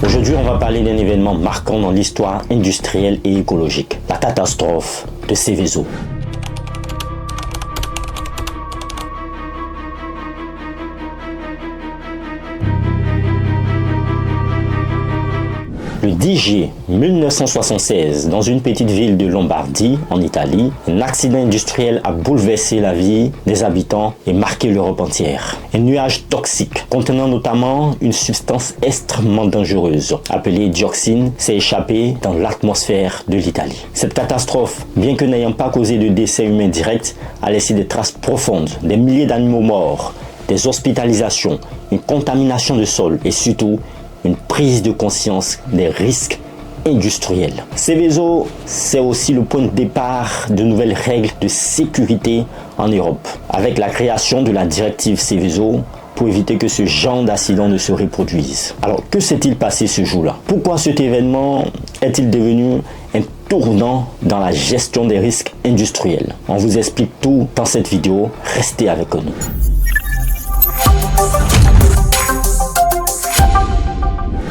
Aujourd'hui, on va parler d'un événement marquant dans l'histoire industrielle et écologique, la catastrophe de Seveso. Le 10 juillet 1976, dans une petite ville de Lombardie, en Italie, un accident industriel a bouleversé la vie des habitants et marqué l'Europe entière. Un nuage toxique, contenant notamment une substance extrêmement dangereuse, appelée dioxine, s'est échappé dans l'atmosphère de l'Italie. Cette catastrophe, bien que n'ayant pas causé de décès humains directs, a laissé des traces profondes, des milliers d'animaux morts, des hospitalisations, une contamination de sol et surtout, une prise de conscience des risques industriels. Seveso, c'est aussi le point de départ de nouvelles règles de sécurité en Europe, avec la création de la directive Seveso pour éviter que ce genre d'accident ne se reproduise. Alors, que s'est-il passé ce jour-là? Pourquoi cet événement est-il devenu un tournant dans la gestion des risques industriels? On vous explique tout dans cette vidéo. Restez avec nous.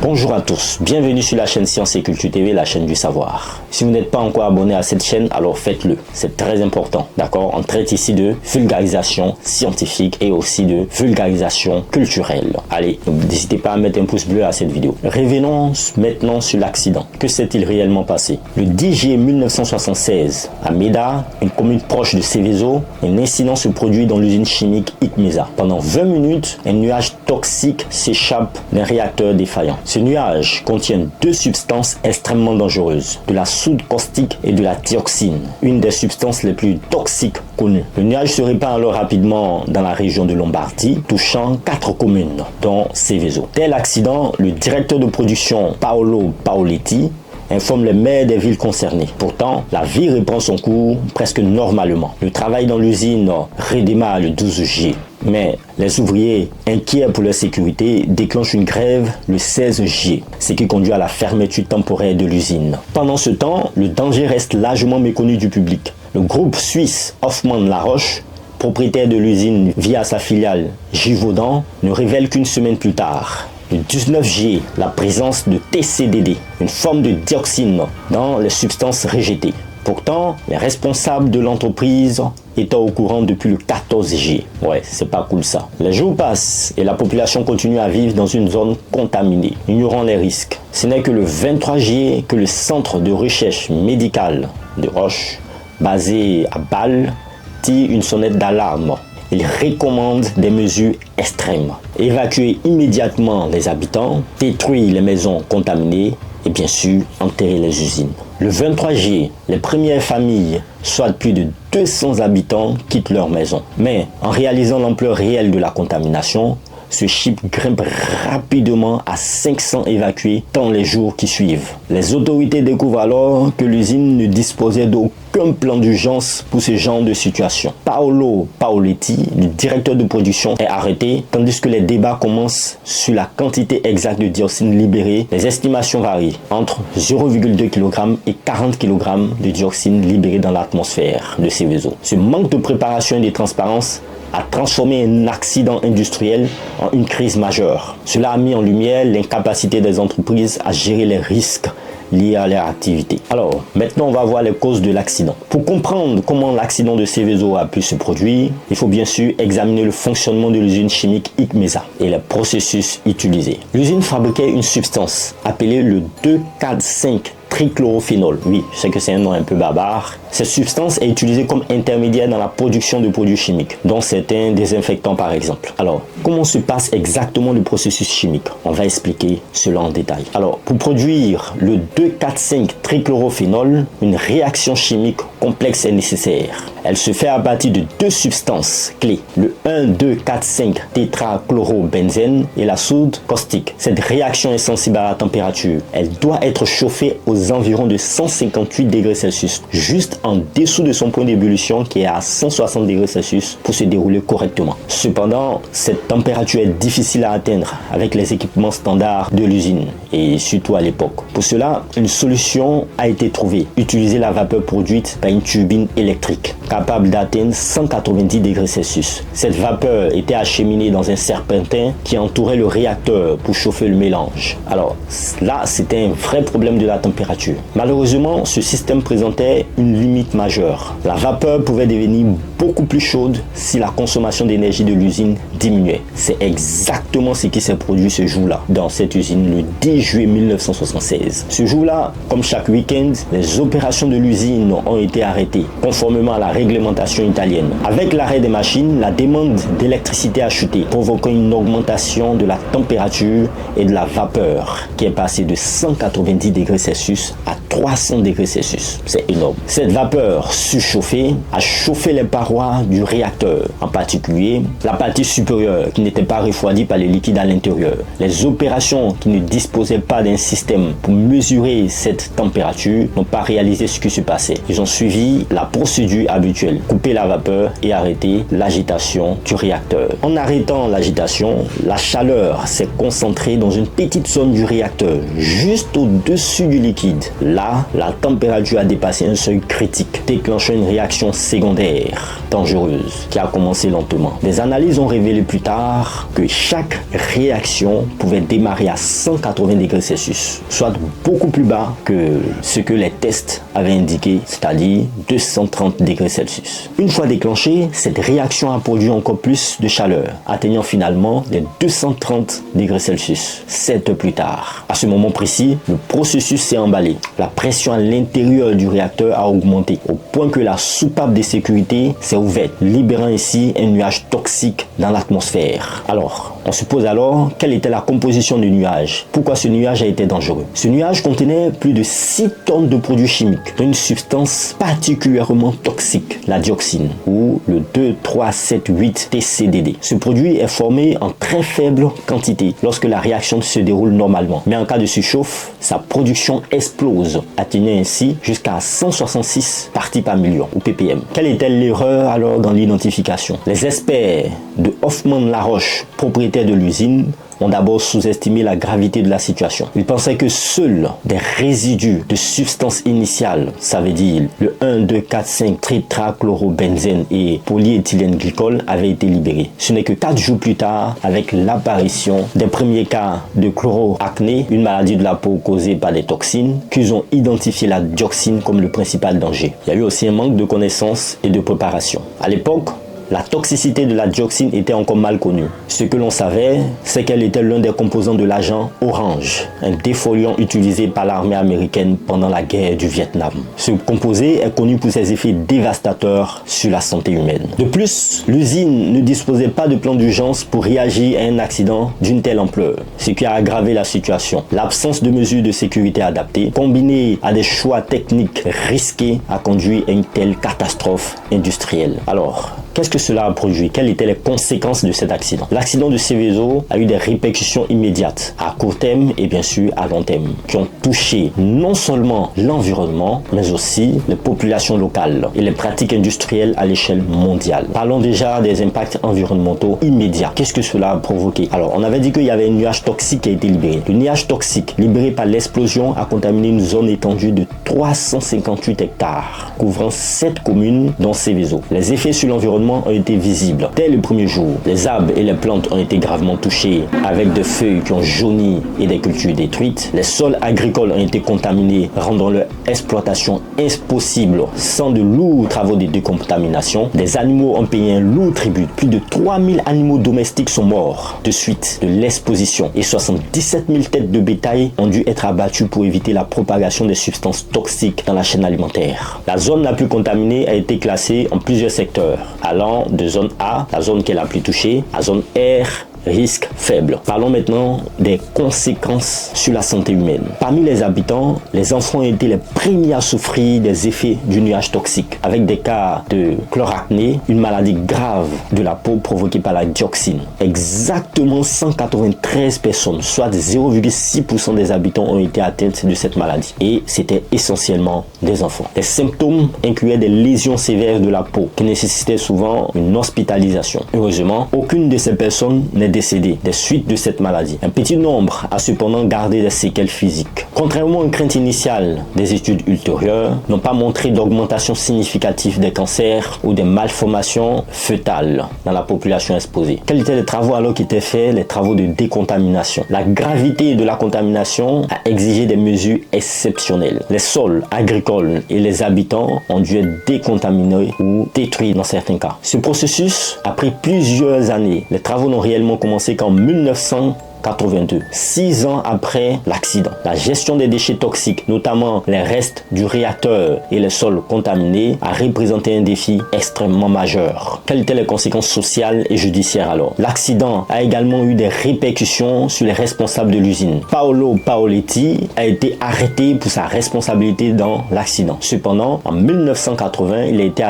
Bonjour à tous, bienvenue sur la chaîne Science et Culture TV, la chaîne du savoir. Si vous n'êtes pas encore abonné à cette chaîne, alors faites-le, c'est très important, d'accord? On traite ici de vulgarisation scientifique et aussi de vulgarisation culturelle. Allez, n'hésitez pas à mettre un pouce bleu à cette vidéo. Revenons maintenant sur l'accident. Que s'est-il réellement passé? Le 10 juillet 1976, à Meda, une commune proche de Seveso, un incident se produit dans l'usine chimique Ichmesa. Pendant 20 minutes, un nuage toxique s'échappe d'un réacteur défaillant. Ce nuage contient deux substances extrêmement dangereuses, de la soude caustique et de la dioxine, une des substances les plus toxiques connues. Le nuage se répand alors rapidement dans la région de Lombardie, touchant 4 communes, dont Seveso. Dès l'accident, le directeur de production Paolo Paoletti informe les maires des villes concernées. Pourtant, la vie reprend son cours presque normalement. Le travail dans l'usine redémarre le 12 juillet. Mais les ouvriers, inquiets pour leur sécurité, déclenchent une grève le 16 juillet, ce qui conduit à la fermeture temporaire de l'usine. Pendant ce temps, le danger reste largement méconnu du public. Le groupe suisse Hoffmann-La-Roche, propriétaire de l'usine via sa filiale Givaudan, ne révèle qu'une semaine plus tard, le 19 juillet, la présence de TCDD, une forme de dioxine dans les substances rejetées. Pourtant, les responsables de l'entreprise étaient au courant depuis le 14 juillet. Ouais, c'est pas cool ça. Les jours passent et la population continue à vivre dans une zone contaminée, ignorant les risques. Ce n'est que le 23 juillet que le centre de recherche médicale de Roche, basé à Bâle, tire une sonnette d'alarme. Il recommande des mesures extrêmes. Évacuer immédiatement les habitants, détruire les maisons contaminées et bien sûr enterrer les usines. Le 23 juillet, les premières familles, soit plus de 200 habitants, quittent leur maison. Mais en réalisant l'ampleur réelle de la contamination, ce chiffre grimpe rapidement à 500 évacués dans les jours qui suivent. Les autorités découvrent alors que l'usine ne disposait d'aucun plan d'urgence pour ce genre de situation. Paolo Paoletti, le directeur de production, est arrêté, tandis que les débats commencent sur la quantité exacte de dioxine libérée. Les estimations varient entre 0,2 kg et 40 kg de dioxine libérée dans l'atmosphère de Seveso. Ce manque de préparation et de transparence a transformé un accident industriel en une crise majeure. Cela a mis en lumière l'incapacité des entreprises à gérer les risques liés à leur activité. Alors, maintenant on va voir les causes de l'accident. Pour comprendre comment l'accident de Seveso a pu se produire, il faut bien sûr examiner le fonctionnement de l'usine chimique Ichmesa et les processus utilisés. L'usine fabriquait une substance appelée le 2,4,5 trichlorophénol. Oui, je sais que c'est un nom un peu barbare. Cette substance est utilisée comme intermédiaire dans la production de produits chimiques, dont certains désinfectants par exemple. Alors, comment se passe exactement le processus chimique? On va expliquer cela en détail. Alors, pour produire le 2,4,5 trichlorophénol, une réaction chimique complexe est nécessaire. Elle se fait à partir de deux substances clés, le 1,2,4,5 tétrachlorobenzène et la soude caustique. Cette réaction est sensible à la température. Elle doit être chauffée aux environs de 158 degrés Celsius, juste en dessous de son point d'ébullition qui est à 160 degrés Celsius pour se dérouler correctement. Cependant, cette température est difficile à atteindre avec les équipements standards de l'usine et surtout à l'époque. Pour cela, une solution a été trouvée. Utiliser la vapeur produite par une turbine électrique capable d'atteindre 190 degrés Celsius. Cette vapeur était acheminée dans un serpentin qui entourait le réacteur pour chauffer le mélange. Alors là, c'était un vrai problème de la température. Malheureusement, ce système présentait une limite majeure. La vapeur pouvait devenir beaucoup plus chaude si la consommation d'énergie de l'usine diminuait. C'est exactement ce qui s'est produit ce jour-là dans cette usine le 10 juillet 1976. Ce jour-là, comme chaque week-end, les opérations de l'usine ont été arrêtées conformément à la réglementation italienne. Avec l'arrêt des machines, la demande d'électricité a chuté, provoquant une augmentation de la température et de la vapeur qui est passée de 190 degrés Celsius à 300 degrés Celsius. C'est énorme. Cette vapeur surchauffée a chauffé les parois du réacteur, en particulier la partie supérieure qui n'était pas refroidie par les liquides à l'intérieur. Les opérations qui ne disposaient pas d'un système pour mesurer cette température n'ont pas réalisé ce qui se passait. Ils ont suivi la procédure habituelle, couper la vapeur et arrêter l'agitation du réacteur. En arrêtant l'agitation, la chaleur s'est concentrée dans une petite zone du réacteur, juste au-dessus du liquide. Là, la température a dépassé un seuil critique, déclenchant une réaction secondaire dangereuse qui a commencé lentement. Des analyses ont révélé plus tard que chaque réaction pouvait démarrer à 180 degrés Celsius, soit beaucoup plus bas que ce que les tests avaient indiqué, c'est-à-dire 230 degrés Celsius. Une fois déclenchée, cette réaction a produit encore plus de chaleur, atteignant finalement les 230 degrés Celsius 7 heures plus tard. À ce moment précis, le processus s'est emballé. La pression à l'intérieur du réacteur a augmenté au point que la soupape de sécurité s'est ouverte, libérant ainsi un nuage toxique dans l'atmosphère. Alors, on se pose alors quelle était la composition du nuage. Pourquoi ce nuage a été dangereux? Ce nuage contenait plus de 6 tonnes de produits chimiques, d'une substance particulièrement toxique, la dioxine, ou le 2,3,7,8-TCDD. Ce produit est formé en très faible quantité lorsque la réaction se déroule normalement. Mais en cas de surchauffe, sa production explose, atteignant ainsi jusqu'à 166 parties par million, ou ppm. Quelle était l'erreur alors dans l'identification? Les experts de Hoffmann-La-Roche, propriétaire de l'usine, ont d'abord sous-estimé la gravité de la situation. Ils pensaient que seuls des résidus de substances initiales, ça veut dire le 1,2,4,5-tétrachlorobenzène et polyéthylène glycol, avaient été libérés. Ce n'est que 4 jours plus tard, avec l'apparition des premiers cas de chloroacné, une maladie de la peau causée par des toxines, qu'ils ont identifié la dioxine comme le principal danger. Il y a eu aussi un manque de connaissances et de préparation. À l'époque, la toxicité de la dioxine était encore mal connue. Ce que l'on savait, c'est qu'elle était l'un des composants de l'agent orange, un défoliant utilisé par l'armée américaine pendant la guerre du Vietnam. Ce composé est connu pour ses effets dévastateurs sur la santé humaine. De plus, l'usine ne disposait pas de plan d'urgence pour réagir à un accident d'une telle ampleur, ce qui a aggravé la situation. L'absence de mesures de sécurité adaptées, combinée à des choix techniques risqués, a conduit à une telle catastrophe industrielle. Alors, qu'est-ce que cela a produit? Quelles étaient les conséquences de cet accident? L'accident de Seveso a eu des répercussions immédiates, à court terme et bien sûr à long terme, qui ont touché non seulement l'environnement, mais aussi les populations locales et les pratiques industrielles à l'échelle mondiale. Parlons déjà des impacts environnementaux immédiats. Qu'est-ce que cela a provoqué? Alors, on avait dit qu'il y avait un nuage toxique qui a été libéré. Le nuage toxique libéré par l'explosion a contaminé une zone étendue de 358 hectares, couvrant 7 communes dont Seveso. Les effets sur l'environnement ont été visibles. Dès le premier jour, les arbres et les plantes ont été gravement touchés avec des feuilles qui ont jauni et des cultures détruites. Les sols agricoles ont été contaminés, rendant leur exploitation impossible sans de lourds travaux de décontamination. Des animaux ont payé un lourd tribut. Plus de 3000 animaux domestiques sont morts de suite de l'exposition et 77 000 têtes de bétail ont dû être abattues pour éviter la propagation des substances toxiques dans la chaîne alimentaire. La zone la plus contaminée a été classée en plusieurs secteurs, allant de zone A, la zone qui est la plus touchée, à zone R risque faible. Parlons maintenant des conséquences sur la santé humaine. Parmi les habitants, les enfants ont été les premiers à souffrir des effets du nuage toxique, avec des cas de chloracné, une maladie grave de la peau provoquée par la dioxine. Exactement 193 personnes, soit 0,6% des habitants ont été atteintes de cette maladie. Et c'était essentiellement des enfants. Les symptômes incluaient des lésions sévères de la peau qui nécessitaient souvent une hospitalisation. Heureusement, aucune de ces personnes n'est décédée des suites de cette maladie. Un petit nombre a cependant gardé des séquelles physiques. Contrairement aux craintes initiales, des études ultérieures n'ont pas montré d'augmentation significative des cancers ou des malformations fœtales dans la population exposée. Quels étaient les travaux alors qui étaient faits? Les travaux de décontamination. La gravité de la contamination a exigé des mesures exceptionnelles. Les sols agricoles et les habitants ont dû être décontaminés ou détruits dans certains cas. Ce processus a pris plusieurs années. Les travaux n'ont réellement commencé qu'en 1982, 6 ans après l'accident. La gestion des déchets toxiques, notamment les restes du réacteur et les sols contaminés, a représenté un défi extrêmement majeur. Quelles étaient les conséquences sociales et judiciaires alors? L'accident a également eu des répercussions sur les responsables de l'usine. Paolo Paoletti a été arrêté pour sa responsabilité dans l'accident. Cependant, en 1980, il a été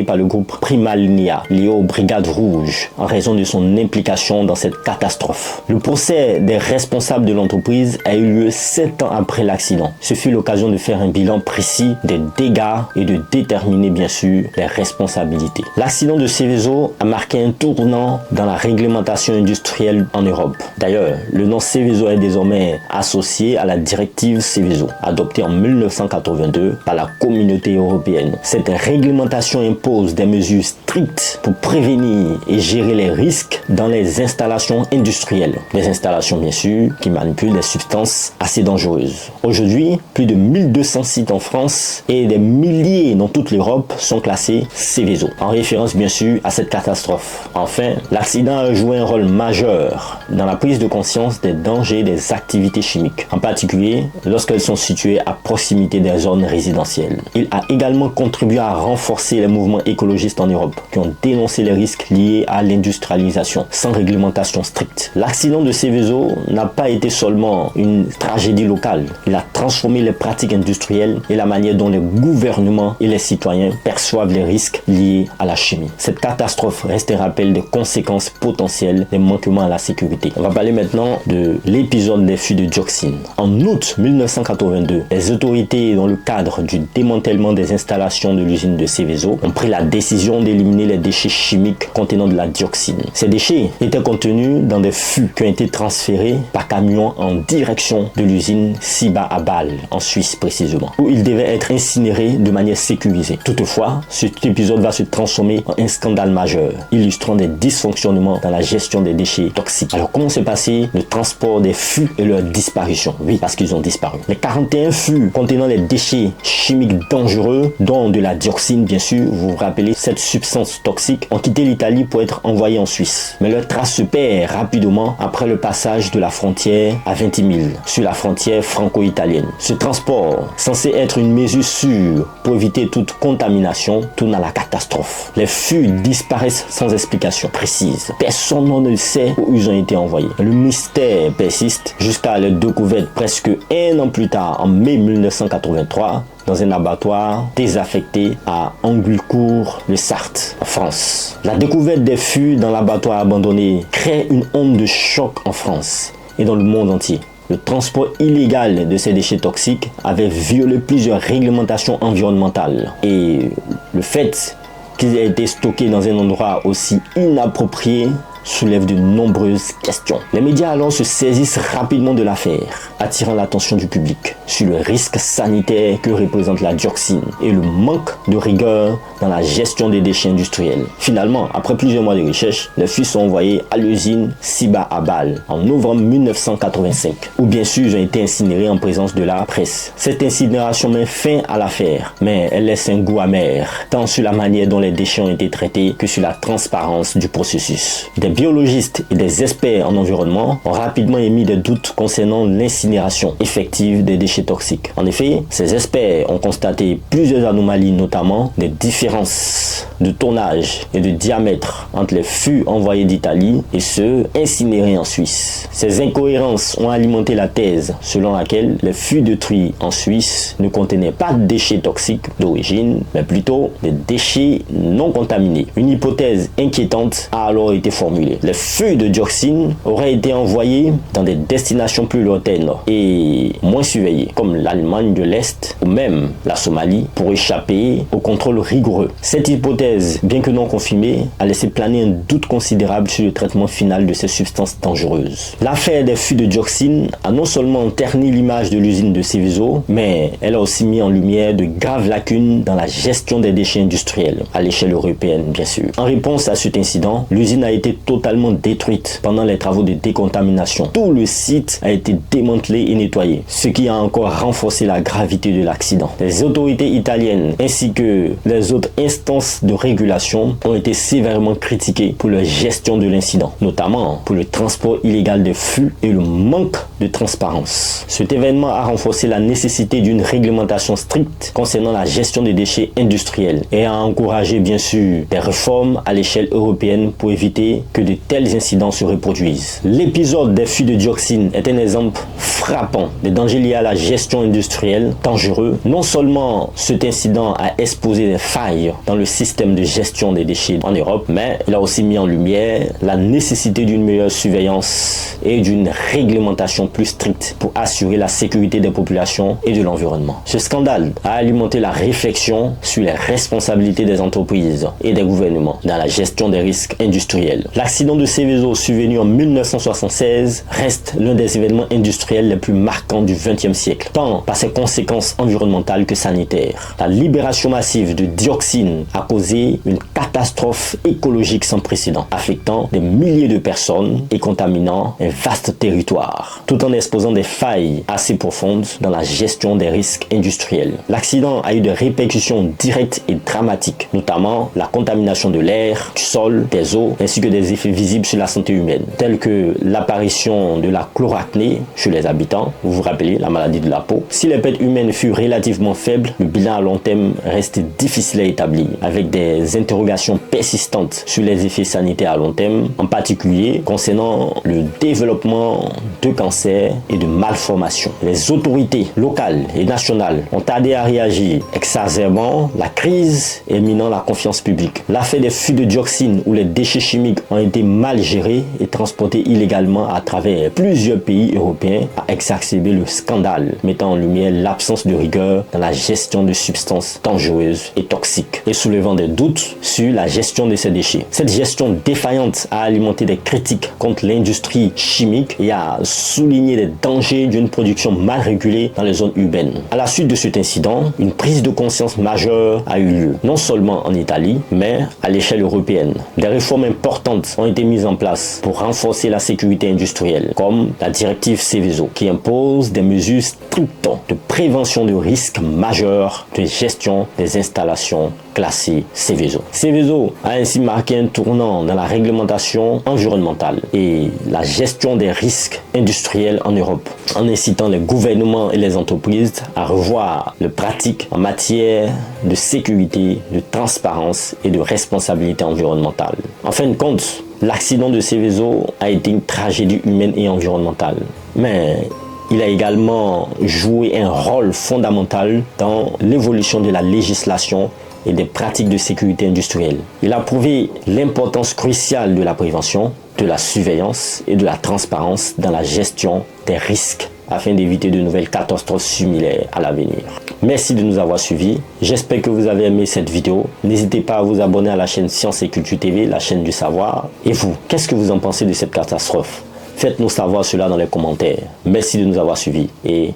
par le groupe Prima Linea, lié aux Brigades Rouges, en raison de son implication dans cette catastrophe. Le procès des responsables de l'entreprise a eu lieu 7 ans après l'accident. Ce fut l'occasion de faire un bilan précis des dégâts et de déterminer bien sûr les responsabilités. L'accident de Seveso a marqué un tournant dans la réglementation industrielle en Europe. D'ailleurs, le nom Seveso est désormais associé à la directive Seveso, adoptée en 1982 par la communauté européenne. Cette réglementation impose des mesures strictes pour prévenir et gérer les risques dans les installations industrielles. Les installations, bien sûr, qui manipulent des substances assez dangereuses. Aujourd'hui, plus de 1200 sites en France et des milliers dans toute l'Europe sont classés Seveso, en référence, bien sûr, à cette catastrophe. Enfin, l'accident a joué un rôle majeur dans la prise de conscience des dangers des activités chimiques, en particulier lorsqu'elles sont situées à proximité des zones résidentielles. Il a également contribué à renforcer les mouvements écologistes en Europe qui ont dénoncé les risques liés à l'industrialisation sans réglementation stricte. L'accident de Seveso n'a pas été seulement une tragédie locale. Il a transformé les pratiques industrielles et la manière dont les gouvernements et les citoyens perçoivent les risques liés à la chimie. Cette catastrophe reste un rappel des conséquences potentielles des manquements à la sécurité. On va parler maintenant de l'épisode des fuites de dioxine. En août 1982, les autorités, dans le cadre du démantèlement des installations de l'usine de Seveso, ont pris la décision d'éliminer les déchets chimiques contenant de la dioxine. Ces déchets étaient contenus dans des fûts qui ont été transférés par camion en direction de l'usine Ciba à Bâle, en Suisse précisément, où ils devaient être incinérés de manière sécurisée. Toutefois, cet épisode va se transformer en un scandale majeur, illustrant des dysfonctionnements dans la gestion des déchets toxiques. Alors comment s'est passé le transport des fûts et leur disparition? Oui, parce qu'ils ont disparu. Les 41 fûts contenant les déchets chimiques dangereux, dont de la dioxine bien sûr, vous vous rappelez, cette substance toxique, ont quitté l'Italie pour être envoyés en Suisse. Mais leur trace se perd rapidement après le passage de la frontière à Ventimille, sur la frontière franco-italienne. Ce transport, censé être une mesure sûre pour éviter toute contamination, tourne à la catastrophe. Les fûts disparaissent sans explication précise. Personne ne sait où ils ont été envoyés. Le mystère persiste jusqu'à la découverte presque un an plus tard, en mai 1983, dans un abattoir désaffecté à Anguilcourt-le-Sarthe, en France. La découverte des fûts dans l'abattoir abandonné crée une onde de choc en France et dans le monde entier. Le transport illégal de ces déchets toxiques avait violé plusieurs réglementations environnementales. Et le fait qu'ils aient été stockés dans un endroit aussi inapproprié soulève de nombreuses questions. Les médias alors se saisissent rapidement de l'affaire, attirant l'attention du public sur le risque sanitaire que représente la dioxine et le manque de rigueur dans la gestion des déchets industriels. Finalement, après plusieurs mois de recherche, les fûts sont envoyés à l'usine Ciba à Bâle en novembre 1985, où bien sûr ils ont été incinérés en présence de la presse. Cette incinération met fin à l'affaire, mais elle laisse un goût amer, tant sur la manière dont les déchets ont été traités que sur la transparence du processus. Des biologistes et des experts en environnement ont rapidement émis des doutes concernant l'incinération effective des déchets toxiques. En effet, ces experts ont constaté plusieurs anomalies, notamment des différences de tonnage et de diamètre entre les fûts envoyés d'Italie et ceux incinérés en Suisse. Ces incohérences ont alimenté la thèse selon laquelle les fûts détruits en Suisse ne contenaient pas de déchets toxiques d'origine, mais plutôt des déchets non contaminés. Une hypothèse inquiétante a alors été formulée. Les fûts de dioxine auraient été envoyés dans des destinations plus lointaines et moins surveillées, comme l'Allemagne de l'Est ou même la Somalie, pour échapper au contrôle rigoureux. Cette hypothèse, bien que non confirmée, a laissé planer un doute considérable sur le traitement final de ces substances dangereuses. L'affaire des fûts de dioxine a non seulement terni l'image de l'usine de Seveso, mais elle a aussi mis en lumière de graves lacunes dans la gestion des déchets industriels, à l'échelle européenne bien sûr. En réponse à cet incident, l'usine a été totalement détruite pendant les travaux de décontamination. Tout le site a été démantelé et nettoyé, ce qui a encore renforcé la gravité de l'accident. Les autorités italiennes ainsi que les autres instances de régulation ont été sévèrement critiquées pour leur gestion de l'incident, notamment pour le transport illégal des fûts et le manque de transparence. Cet événement a renforcé la nécessité d'une réglementation stricte concernant la gestion des déchets industriels et a encouragé bien sûr des réformes à l'échelle européenne pour éviter que de tels incidents se reproduisent. L'épisode des fûts de dioxine est un exemple frappant des dangers liés à la gestion industrielle dangereux. Non seulement cet incident a exposé des failles dans le système de gestion des déchets en Europe, mais il a aussi mis en lumière la nécessité d'une meilleure surveillance et d'une réglementation plus stricte pour assurer la sécurité des populations et de l'environnement. Ce scandale a alimenté la réflexion sur les responsabilités des entreprises et des gouvernements dans la gestion des risques industriels. L'accident de Seveso survenu en 1976 reste l'un des événements industriels les plus marquants du XXe siècle, tant par ses conséquences environnementales que sanitaires. La libération massive de dioxine a causé une catastrophe écologique sans précédent, affectant des milliers de personnes et contaminant un vaste territoire, tout en exposant des failles assez profondes dans la gestion des risques industriels. L'accident a eu des répercussions directes et dramatiques, notamment la contamination de l'air, du sol, des eaux, ainsi que des effets visibles sur la santé humaine, tels que l'apparition de la chloracné chez les habitants, vous vous rappelez, la maladie de la peau. Si les pertes humaines furent relativement faibles, le bilan à long terme reste difficile à établir, avec des interrogations persistantes sur les effets sanitaires à long terme, en particulier concernant le développement de cancers et de malformations. Les autorités locales et nationales ont tardé à réagir, exacerbant la crise et minant la confiance publique. L'affaire des fûts de dioxine où les déchets chimiques ont été mal gérés et transportés illégalement à travers plusieurs pays européens a exacerbé le scandale, mettant en lumière l'absence de rigueur dans la gestion de substances dangereuses et toxiques et soulevant des doutes sur la gestion de ces déchets. Cette gestion défaillante a alimenté des critiques contre l'industrie chimique et a souligné les dangers d'une production mal régulée dans les zones urbaines. À la suite de cet incident, une prise de conscience majeure a eu lieu, non seulement en Italie, mais à l'échelle européenne. Des réformes importantes ont été mises en place pour renforcer la sécurité industrielle, comme la directive Seveso, qui impose des mesures strictes de prévention de risques majeurs de gestion des installations classées Seveso. Seveso a ainsi marqué un tournant dans la réglementation environnementale et la gestion des risques industriels en Europe, en incitant les gouvernements et les entreprises à revoir leurs pratiques en matière de sécurité, de transparence et de responsabilité environnementale. En fin de compte, l'accident de Seveso a été une tragédie humaine et environnementale, mais il a également joué un rôle fondamental dans l'évolution de la législation et des pratiques de sécurité industrielle. Il a prouvé l'importance cruciale de la prévention, de la surveillance et de la transparence dans la gestion des risques afin d'éviter de nouvelles catastrophes similaires à l'avenir. Merci de nous avoir suivis. J'espère que vous avez aimé cette vidéo. N'hésitez pas à vous abonner à la chaîne Science et Culture TV, la chaîne du savoir. Et vous, qu'est-ce que vous en pensez de cette catastrophe? Faites-nous savoir cela dans les commentaires. Merci de nous avoir suivis et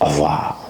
au revoir.